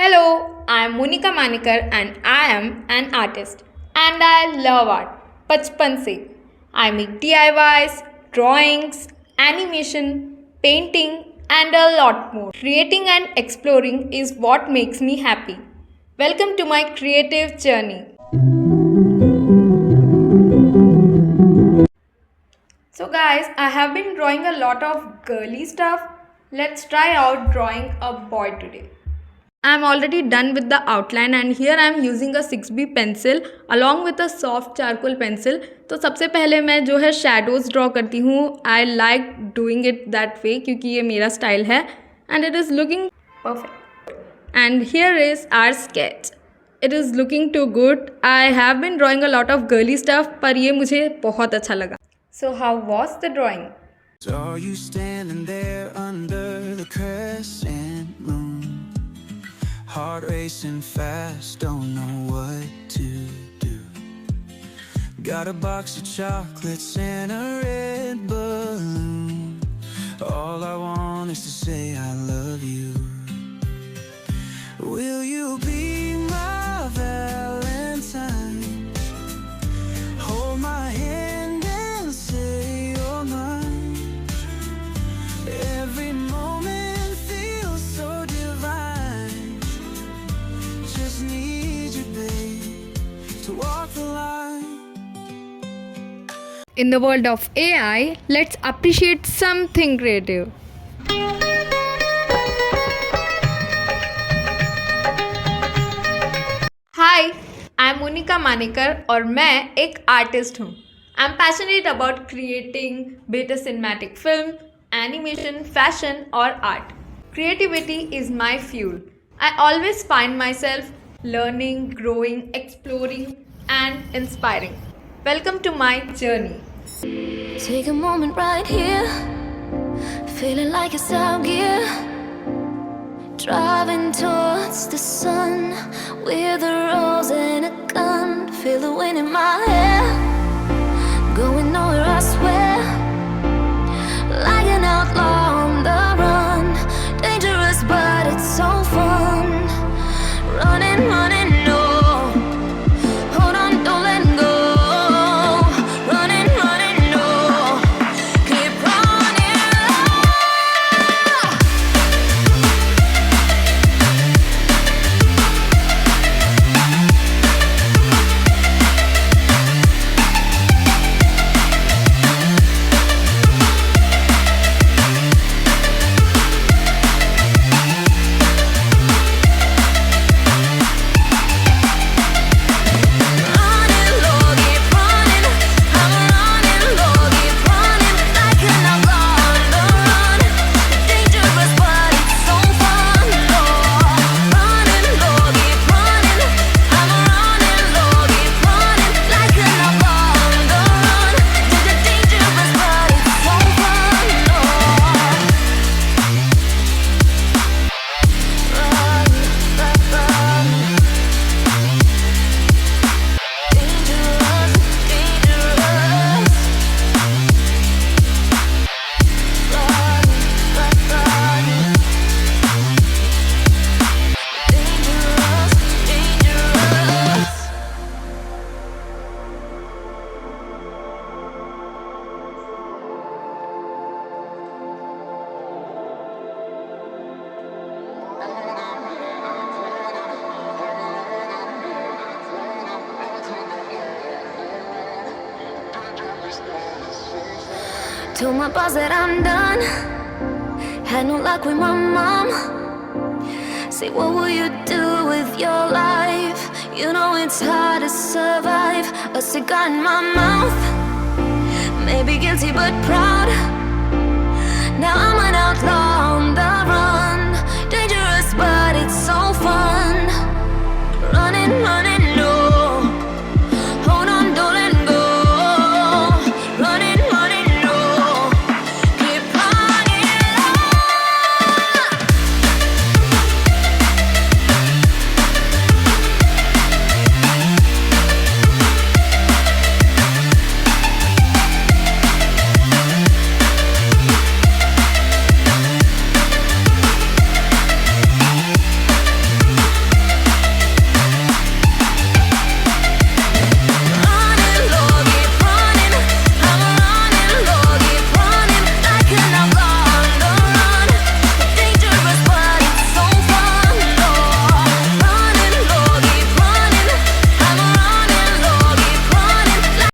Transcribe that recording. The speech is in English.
Hello, I am Monika Manekar and I am an artist. And I love art. Bachpan se. I make DIYs, drawings, animation, painting, and a lot more. Creating and exploring is what makes me happy. Welcome to my creative journey. So, guys, I have been drawing a lot of girly stuff. Let's try out drawing a boy today. I am already done with the outline and here I am using a 6B pencil along with a soft charcoal pencil. तो सबसे पहले मैं जो है shadows draw करती हूँ. I like doing it that way क्योंकि ये मेरा style है and it is looking perfect. And here is our sketch. It is looking too good. I have been drawing a lot of girly stuff पर ये मुझे बहुत अच्छा लगा. So how was the drawing? Saw you standing there under the crescent moon. Heart racing fast, don't know what to do. Got a box of chocolates and a red balloon. All I want is to say I love you. Will you be my Valentine? Hold my hand and say you're mine. Every moment feels so divine. Just need you, babe, to walk the line. In the world of AI, let's appreciate something creative. Hi, I am Monika Manekar और मैं एक artist हूँ. I am passionate about creating be it a cinematic film, animation, fashion or art. Creativity is my fuel. I always find myself learning, growing, exploring and inspiring. Welcome to my journey. Take a moment right here, feeling like it's out gear. Driving towards the sun with a rose and a gun. Feel the wind in my hair, going nowhere I swear. Like an outlaw on the run, dangerous but it's so fun. Running, running, no. Hold on, don't let go. Running, running, no. Keep running. Told my boss that I'm done. Had no luck with my mom. Say, what will you do with your life? You know it's hard to survive. A cigar in my mouth. Maybe guilty but proud. Now I'm an outlaw on the run.